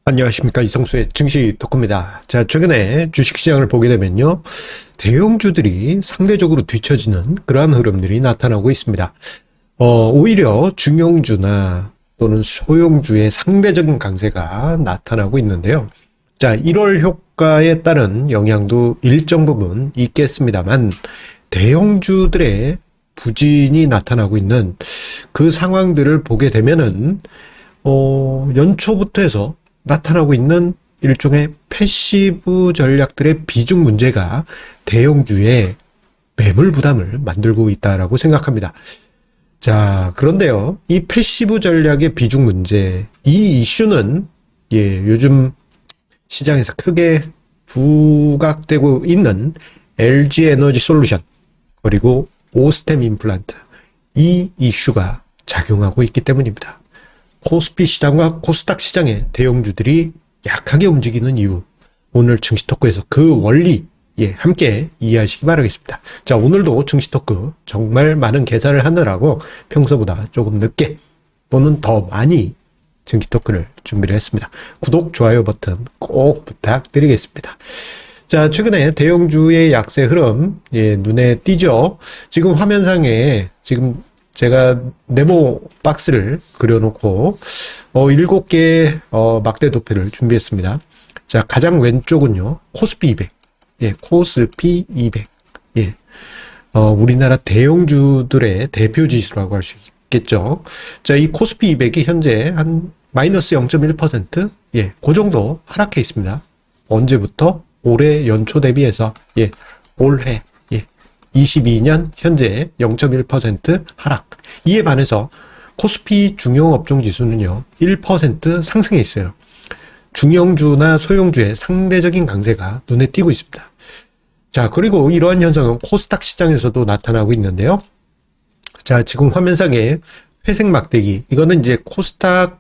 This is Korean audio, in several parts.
안녕하십니까, 이성수의 증시 토크입니다. 자, 최근에 주식시장을 보게 되면요, 대형주들이 상대적으로 뒤처지는 그러한 흐름들이 나타나고 있습니다. 오히려 중형주나 또는 소형주의 상대적인 강세가 나타나고 있는데요. 자, 1월 효과에 따른 영향도 일정 부분 있겠습니다만 대형주들의 부진이 나타나고 있는 그 상황들을 보게 되면은 연초부터 해서 나타나고 있는 일종의 패시브 전략들의 비중 문제가 대형주의 매물 부담을 만들고 있다라고 생각합니다. 자, 그런데요, 이 패시브 전략의 비중 문제, 이 이슈는 요즘 시장에서 크게 부각되고 있는 LG 에너지 솔루션 그리고 오스템 임플란트, 이 이슈가 작용하고 있기 때문입니다. 코스피 시장과 코스닥 시장의 대형주들이 약하게 움직이는 이유, 오늘 증시 토크에서 그 원리 함께 이해하시기 바라겠습니다. 자, 오늘도 증시 토크 정말 많은 계산을 하느라고 평소보다 조금 늦게 또는 더 많이 증시 토크를 준비를 했습니다. 구독, 좋아요 버튼 꼭 부탁드리겠습니다. 자, 최근에 대형주의 약세 흐름 눈에 띄죠. 지금 화면상에 지금 제가 네모 박스를 그려놓고 7개 막대 도표를 준비했습니다. 자, 가장 왼쪽은요, 코스피 200. 코스피 200. 우리나라 대형주들의 대표 지수라고 할 수 있겠죠. 자, 이 코스피 200이 현재 한 마이너스 0.1%, 그 정도 하락해 있습니다. 언제부터? 올해 연초 대비해서, 올해, 22년 현재 0.1% 하락. 이에 반해서 코스피 중형업종 지수는요, 1% 상승해 있어요. 중형주나 소형주의 상대적인 강세가 눈에 띄고 있습니다. 자, 그리고 이러한 현상은 코스닥 시장에서도 나타나고 있는데요. 자, 지금 화면상에 회색 막대기, 이거는 이제 코스닥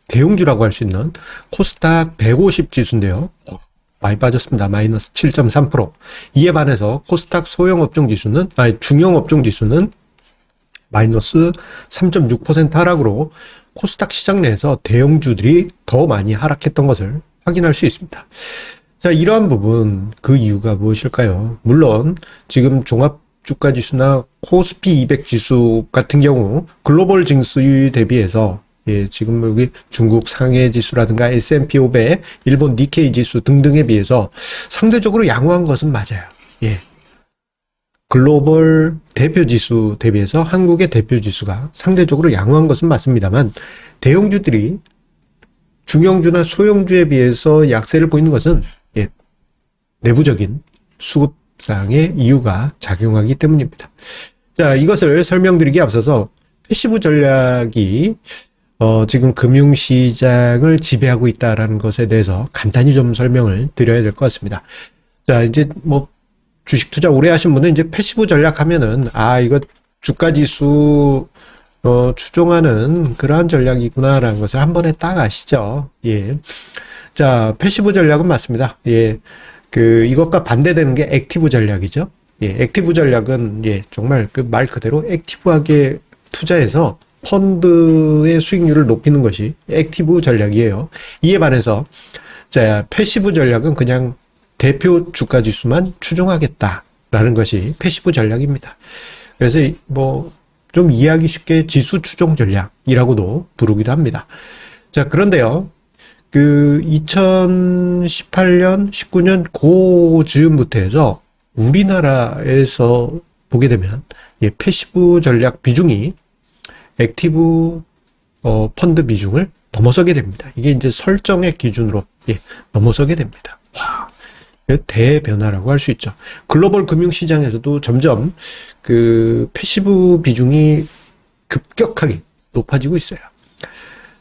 대형주라고 할 수 있는 코스닥 150 지수인데요. 많이 빠졌습니다. 마이너스 7.3%. 이에 반해서 코스닥 중형업종 지수는 마이너스 3.6% 하락으로 코스닥 시장 내에서 대형주들이 더 많이 하락했던 것을 확인할 수 있습니다. 자, 이러한 부분, 그 이유가 무엇일까요? 물론 지금 종합주가지수나 코스피 200 지수 같은 경우 글로벌 증시 대비해서 지금 여기 중국 상해 지수라든가 S&P 500, 일본 니케이 지수 등등에 비해서 상대적으로 양호한 것은 맞아요. 글로벌 대표 지수 대비해서 한국의 대표 지수가 상대적으로 양호한 것은 맞습니다만 대형주들이 중형주나 소형주에 비해서 약세를 보이는 것은 내부적인 수급상의 이유가 작용하기 때문입니다. 자, 이것을 설명드리기에 앞서서 패시브 전략이 지금 금융시장을 지배하고 있다라는 것에 대해서 간단히 좀 설명을 드려야 될 것 같습니다. 자, 이제 주식 투자 오래 하신 분은 이제 패시브 전략 하면은, 이거 주가지수, 추종하는 그러한 전략이구나라는 것을 한 번에 딱 아시죠? 자, 패시브 전략은 맞습니다. 이것과 반대되는 게 액티브 전략이죠. 액티브 전략은, 정말 그 말 그대로 액티브하게 투자해서 펀드의 수익률을 높이는 것이 액티브 전략이에요. 이에 반해서, 자, 패시브 전략은 그냥 대표 주가 지수만 추종하겠다라는 것이 패시브 전략입니다. 그래서 좀 이해하기 쉽게 지수 추종 전략이라고도 부르기도 합니다. 자, 그런데요, 2018년, 19년 그 즈음부터 해서 우리나라에서 보게 되면 패시브 전략 비중이 액티브 펀드 비중을 넘어서게 됩니다. 이게 이제 설정의 기준으로 넘어서게 됩니다. 와, 대변화라고 할 수 있죠. 글로벌 금융시장에서도 점점 그 패시브 비중이 급격하게 높아지고 있어요.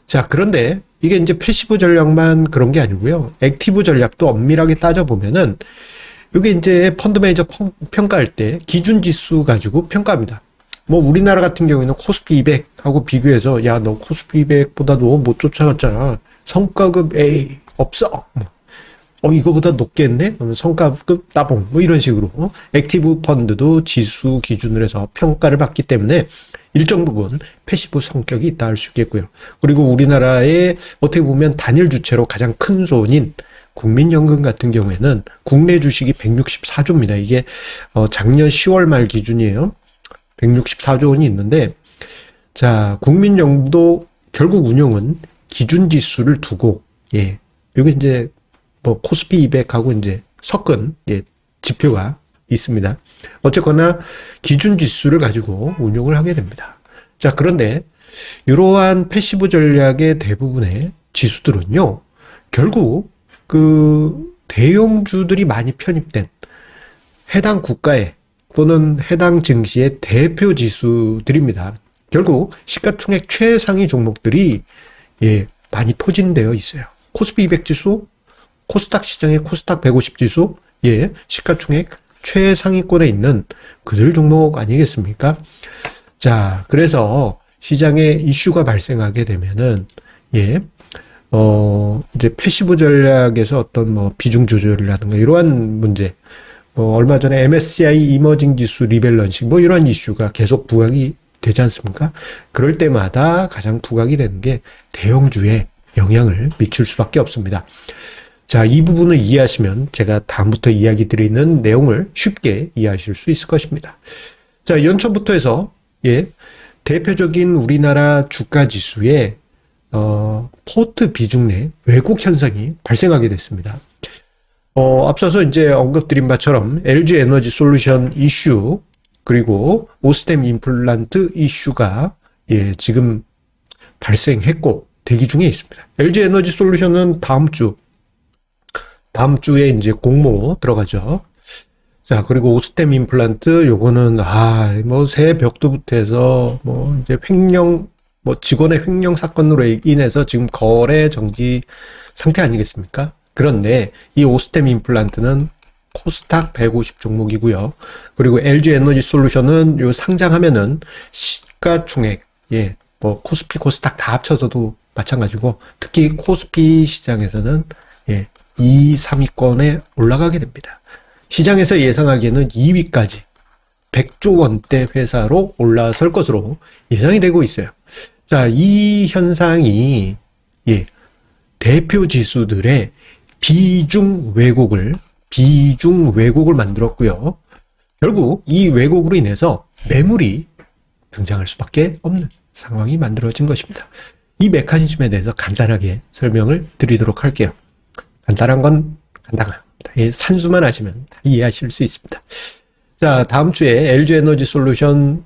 자, 그런데 이게 이제 패시브 전략만 그런 게 아니고요. 액티브 전략도 엄밀하게 따져보면은 이게 이제 펀드 매니저 평가할 때 기준 지수 가지고 평가합니다. 우리나라 같은 경우에는 코스피 200하고 비교해서, 야, 너 코스피 200보다도 못 쫓아갔잖아. 성과급 없어. 이거보다 높겠네? 그러면 성과급 따봉. 이런 식으로. 액티브 펀드도 지수 기준으로 해서 평가를 받기 때문에 일정 부분 패시브 성격이 있다 할 수 있겠고요. 그리고 우리나라의 어떻게 보면 단일 주체로 가장 큰 손인 국민연금 같은 경우에는 국내 주식이 164조입니다. 이게 작년 10월 말 기준이에요. 164조 원이 있는데, 자, 국민연금도 결국 운용은 기준 지수를 두고, 예, 여기 이제 뭐 코스피 200하고 이제 섞은 지표가 있습니다. 어쨌거나 기준 지수를 가지고 운용을 하게 됩니다. 자, 그런데 이러한 패시브 전략의 대부분의 지수들은요, 결국 그 대형주들이 많이 편입된 해당 국가의 또는 해당 증시의 대표 지수들입니다. 결국 시가총액 최상위 종목들이 많이 포진되어 있어요. 코스피 200 지수, 코스닥 시장의 코스닥 150 지수, 시가총액 최상위권에 있는 그들 종목 아니겠습니까? 자, 그래서 시장에 이슈가 발생하게 되면은, 이제 패시브 전략에서 어떤 뭐 비중 조절이라든가 이러한 문제, 얼마 전에 MSCI 이머징 지수 리밸런싱 뭐 이러한 이슈가 계속 부각이 되지 않습니까? 그럴 때마다 가장 부각이 되는 게 대형주에 영향을 미칠 수밖에 없습니다. 자, 이 부분을 이해하시면 제가 다음부터 이야기 드리는 내용을 쉽게 이해하실 수 있을 것입니다. 자, 연초부터 해서 대표적인 우리나라 주가 지수에 포트 비중 내 왜곡 현상이 발생하게 됐습니다. 앞서서 이제 언급드린 바처럼 LG 에너지 솔루션 이슈, 그리고 오스템 임플란트 이슈가 지금 발생했고 대기 중에 있습니다. LG 에너지 솔루션은 다음 주에 이제 공모 들어가죠. 자, 그리고 오스템 임플란트 요거는 뭐 새 벽두부터 해서 뭐 이제 횡령, 뭐 직원의 횡령 사건으로 인해서 지금 거래 정지 상태 아니겠습니까? 그런데 이 오스템 임플란트는 코스닥 150 종목이고요. 그리고 LG 에너지 솔루션은 요 상장하면은 시가총액, 뭐 코스피, 코스닥 다 합쳐서도 마찬가지고 특히 코스피 시장에서는 2, 3위권에 올라가게 됩니다. 시장에서 예상하기에는 2위까지 100조 원대 회사로 올라설 것으로 예상이 되고 있어요. 자, 이 현상이 대표 지수들의 비중 왜곡을 만들었고요. 결국 이 왜곡으로 인해서 매물이 등장할 수밖에 없는 상황이 만들어진 것입니다. 이 메커니즘에 대해서 간단하게 설명을 드리도록 할게요. 간단한 건 간단합니다. 산수만 하시면 다 이해하실 수 있습니다. 자, 다음 주에 LG 에너지 솔루션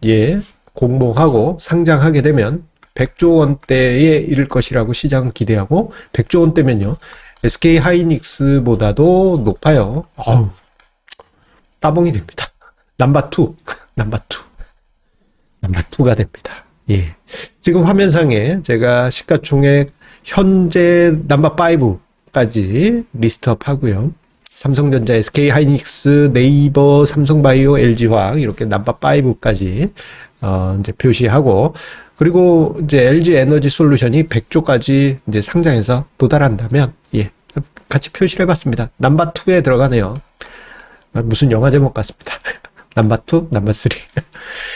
공모하고 상장하게 되면 100조 원대에 이를 것이라고 시장 기대하고 100조 원대면요. SK 하이닉스보다도 높아요. 따봉이 됩니다. 넘버 2가 됩니다. 지금 화면상에 제가 시가총액 현재 넘버 5까지 리스트업 하고요. 삼성전자, SK 하이닉스, 네이버, 삼성바이오, LG화학 이렇게 넘버 5까지 이제 표시하고, 그리고 이제 LG 에너지 솔루션이 100조까지 이제 상장해서 도달한다면 같이 표시를 해봤습니다. 넘버 2에 들어가네요. 무슨 영화 제목 같습니다. 넘버 2, 넘버 3.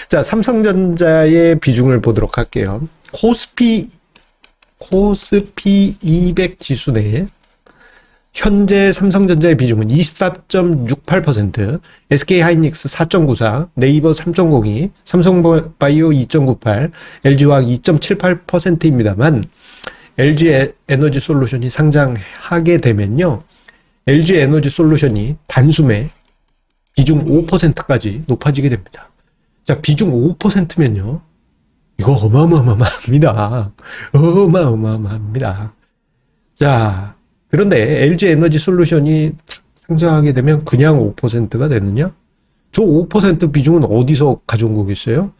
자, 삼성전자의 비중을 보도록 할게요. 코스피 200 지수 내에 현재 삼성전자의 비중은 24.68%, SK 하이닉스 4.94, 네이버 3.02, 삼성바이오 2.98, LG화학 2.78%입니다만 LG 에너지 솔루션이 상장하게 되면요. LG 에너지 솔루션이 단숨에 비중 5%까지 높아지게 됩니다. 자, 비중 5%면요. 이거 어마어마합니다. 자, 그런데 LG 에너지 솔루션이 상장하게 되면 그냥 5%가 되느냐? 저 5% 비중은 어디서 가져온 거겠어요?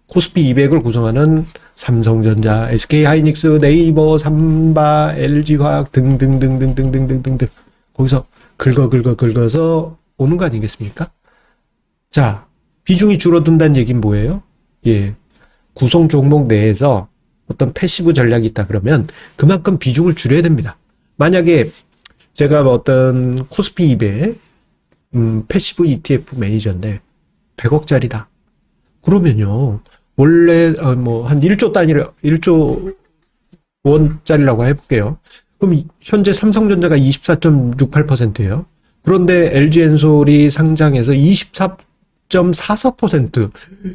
코스피 200을 구성하는 삼성전자, SK 하이닉스, 네이버, 삼바, LG화학 등등등등등등등등 거기서 긁어서 오는 거 아니겠습니까? 자, 비중이 줄어든다는 얘기는 뭐예요? 구성 종목 내에서 어떤 패시브 전략이 있다 그러면 그만큼 비중을 줄여야 됩니다. 만약에 제가 어떤 코스피 200 패시브 ETF 매니저인데 100억짜리다. 그러면요. 원래 뭐 한 1조 단위로 1조 원짜리라고 해볼게요. 그럼 현재 삼성전자가 24.68%예요. 그런데 LG엔솔이 상장해서 24.44%.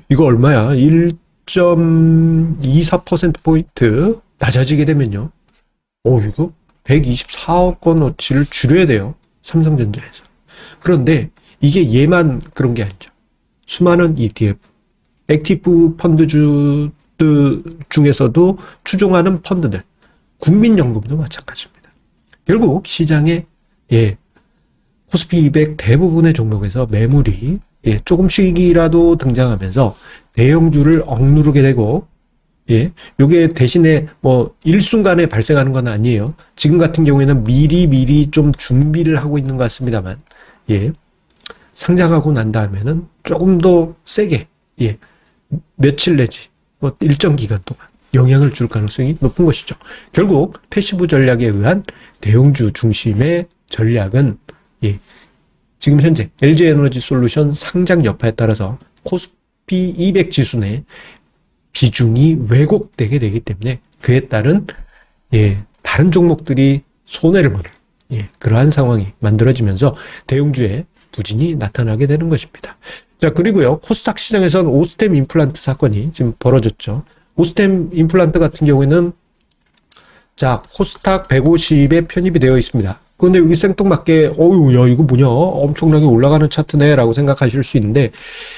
이거 얼마야? 1.24%포인트 낮아지게 되면요. 이거 124억 원어치를 줄여야 돼요. 삼성전자에서. 그런데 이게 얘만 그런 게 아니죠. 수많은 ETF, 액티브 펀드주들 중에서도 추종하는 펀드들, 국민연금도 마찬가지입니다. 결국 시장에 코스피 200 대부분의 종목에서 매물이 조금씩이라도 등장하면서 대형주를 억누르게 되고, 요게 대신에 뭐 일순간에 발생하는 건 아니에요. 지금 같은 경우에는 미리 좀 준비를 하고 있는 것 같습니다만, 상장하고 난 다음에는 조금 더 세게, 며칠 내지 뭐 일정 기간 동안 영향을 줄 가능성이 높은 것이죠. 결국 패시브 전략에 의한 대형주 중심의 전략은 지금 현재 LG에너지솔루션 상장 여파에 따라서 코스피 200 지수 내 비중이 왜곡되게 되기 때문에 그에 따른 다른 종목들이 손해를 보는 그러한 상황이 만들어지면서 대형주의 부진이 나타나게 되는 것입니다. 자, 그리고요, 코스닥 시장에서는 오스템 임플란트 사건이 지금 벌어졌죠. 오스템 임플란트 같은 경우에는 자, 코스닥 150에 편입이 되어 있습니다. 그런데 여기 생뚱맞게 야, 이거 뭐냐, 엄청나게 올라가는 차트네 라고 생각하실 수 있는데,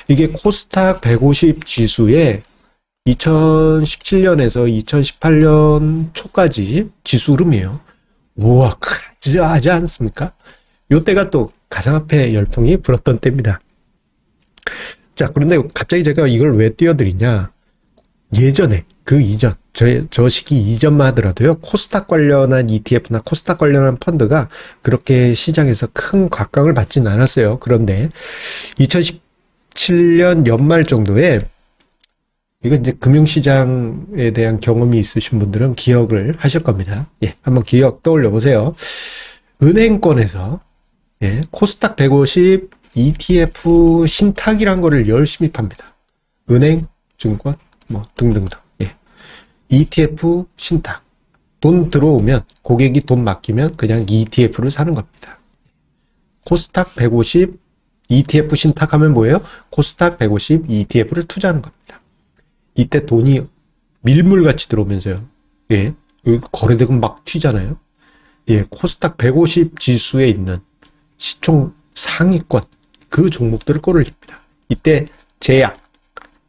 이게 코스닥 150 지수의 2017년에서 2018년 초까지 지수 흐름이에요. 우와, 크지 않습니까? 요때가 또 가상화폐 열풍이 불었던 때입니다. 자, 그런데 갑자기 제가 이걸 왜 띄워드리냐. 예전에, 그 이전, 저 시기 이전만 하더라도요, 코스닥 관련한 ETF나 코스닥 관련한 펀드가 그렇게 시장에서 큰 곽강을 받지는 않았어요. 그런데 2017년 연말 정도에, 이건 이제 금융시장에 대한 경험이 있으신 분들은 기억을 하실 겁니다. 한번 기억 떠올려 보세요. 은행권에서, 코스닥 150 ETF 신탁이란 거를 열심히 팝니다. 은행, 증권, 뭐 등등등. ETF 신탁. 돈 들어오면 고객이 돈 맡기면 그냥 ETF를 사는 겁니다. 코스닥 150 ETF 신탁하면 뭐예요? 코스닥 150 ETF를 투자하는 겁니다. 이때 돈이 밀물같이 들어오면서요. 거래대금 막 튀잖아요. 코스닥 150 지수에 있는 시총 상위권 그 종목들을 끌어올립니다. 이때 제약,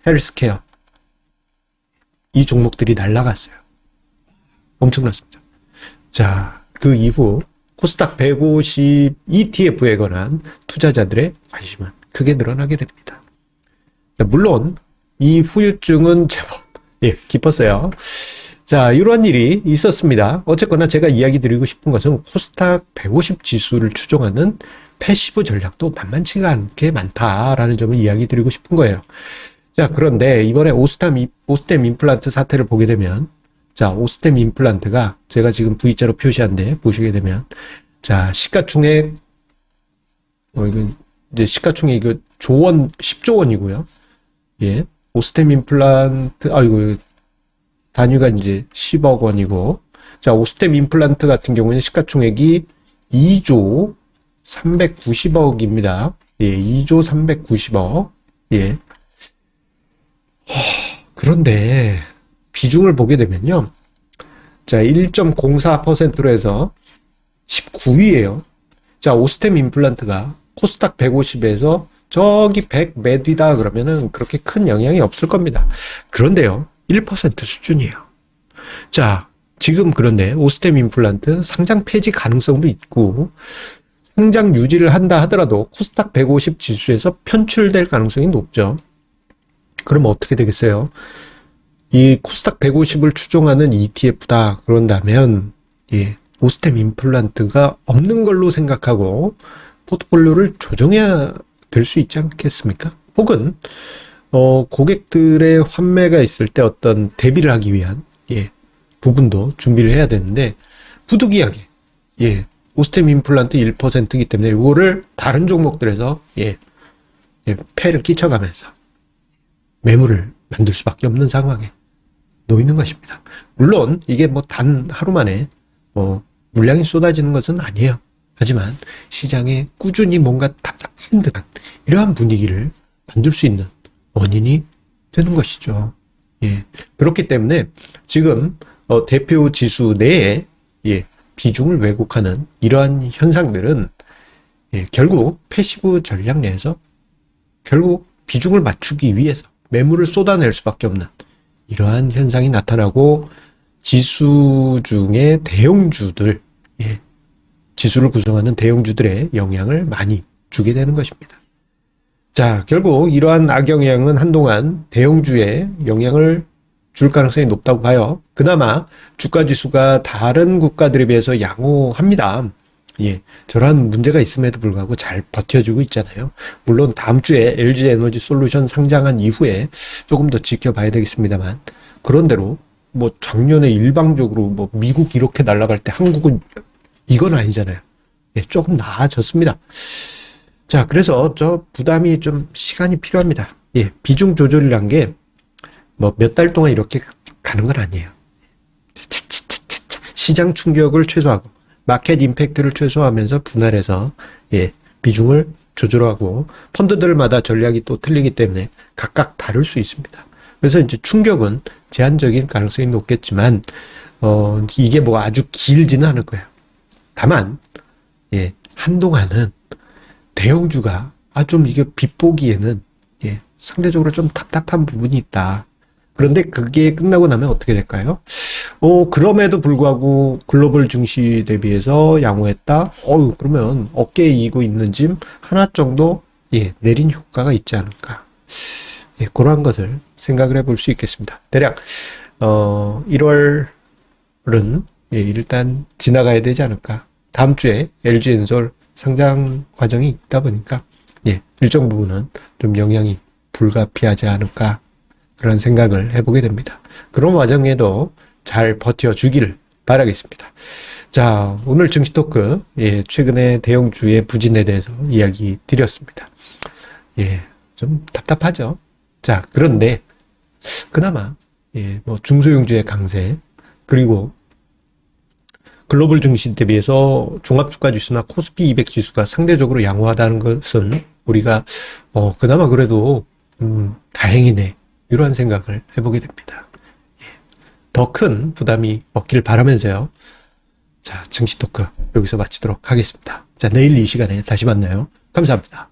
헬스케어 이 종목들이 날아갔어요. 엄청났습니다. 자, 그 이후 코스닥 150 ETF에 관한 투자자들의 관심은 크게 늘어나게 됩니다. 자, 물론 이 후유증은 제법 깊었어요. 자, 이러한 일이 있었습니다. 어쨌거나 제가 이야기 드리고 싶은 것은 코스닥 150 지수를 추종하는 패시브 전략도 만만치가 않게 많다라는 점을 이야기 드리고 싶은 거예요. 자, 그런데 이번에 오스템 임플란트 사태를 보게 되면, 자, 오스템 임플란트가 제가 지금 V자로 표시한데 보시게 되면, 자, 시가총액, 이건 이제 시가총액 이거 10조 원이고요. 오스템 임플란트, 이거 단위가 이제 10억 원이고, 자, 오스템 임플란트 같은 경우에는 시가총액이 2조 390억입니다. 2조 390억. 그런데 비중을 보게 되면요. 자, 1.04%로 해서 19위예요. 자, 오스템 임플란트가 코스닥 150에서 저기 100 몇 위다 그러면은 그렇게 큰 영향이 없을 겁니다. 그런데요, 1% 수준이에요. 자, 지금 그런데 오스템 임플란트 상장 폐지 가능성도 있고, 상장 유지를 한다 하더라도 코스닥 150 지수에서 편출될 가능성이 높죠. 그럼 어떻게 되겠어요? 이 코스닥 150을 추종하는 ETF다 그런다면 오스템 임플란트가 없는 걸로 생각하고 포트폴리오를 조정해야 될 수 있지 않겠습니까? 혹은 고객들의 환매가 있을 때 어떤 대비를 하기 위한 부분도 준비를 해야 되는데, 부득이하게 오스템 임플란트 1%이기 때문에 이거를 다른 종목들에서 폐를 끼쳐가면서 매물을 만들 수밖에 없는 상황에 놓이는 것입니다. 물론 이게 뭐 단 하루 만에 물량이 쏟아지는 것은 아니에요. 하지만 시장에 꾸준히 뭔가 답답한 듯한 이러한 분위기를 만들 수 있는 원인이 되는 것이죠. 예. 그렇기 때문에 지금 대표 지수 내에 비중을 왜곡하는 이러한 현상들은 결국 패시브 전략 내에서 결국 비중을 맞추기 위해서 매물을 쏟아낼 수밖에 없는 이러한 현상이 나타나고 지수 중에 대형주들, 지수를 구성하는 대형주들의 영향을 많이 주게 되는 것입니다. 자, 결국 이러한 악영향은 한동안 대형주에 영향을 줄 가능성이 높다고 봐요. 그나마 주가지수가 다른 국가들에 비해서 양호합니다. 저러한 문제가 있음에도 불구하고 잘 버텨주고 있잖아요. 물론 다음 주에 LG에너지솔루션 상장한 이후에 조금 더 지켜봐야 되겠습니다만, 그런대로 뭐 작년에 일방적으로 뭐 미국 이렇게 날아갈 때 한국은 이건 아니잖아요. 조금 나아졌습니다. 자, 그래서 저 부담이 좀 시간이 필요합니다. 비중 조절이란 게 뭐 몇 달 동안 이렇게 가는 건 아니에요. 시장 충격을 최소화하고 마켓 임팩트를 최소화하면서 분할해서 비중을 조절하고 펀드들마다 전략이 또 틀리기 때문에 각각 다를 수 있습니다. 그래서 이제 충격은 제한적인 가능성이 높겠지만 이게 뭐 아주 길지는 않을 거예요. 다만 한동안은 대형주가 좀 이게 빗보기에는 상대적으로 좀 답답한 부분이 있다. 그런데 그게 끝나고 나면 어떻게 될까요? 그럼에도 불구하고 글로벌 증시 대비해서 양호했다? 그러면 어깨에 이고 있는 짐 하나 정도, 내린 효과가 있지 않을까. 그러한 것을 생각을 해볼 수 있겠습니다. 대략, 1월은, 일단 지나가야 되지 않을까. 다음 주에 LG엔솔 상장 과정이 있다 보니까, 일정 부분은 좀 영향이 불가피하지 않을까. 그런 생각을 해보게 됩니다. 그런 과정에도 잘 버텨주기를 바라겠습니다. 자, 오늘 증시 토크, 최근에 대형주의 부진에 대해서 이야기 드렸습니다. 좀 답답하죠? 자, 그런데, 그나마, 뭐, 중소형주의 강세, 그리고 글로벌 증시 대비해서 종합주가 지수나 코스피 200 지수가 상대적으로 양호하다는 것은 우리가, 그나마 그래도, 다행이네. 이러한 생각을 해보게 됩니다. 더 큰 부담이 없길 바라면서요. 자, 증시 토크 여기서 마치도록 하겠습니다. 자, 내일 이 시간에 다시 만나요. 감사합니다.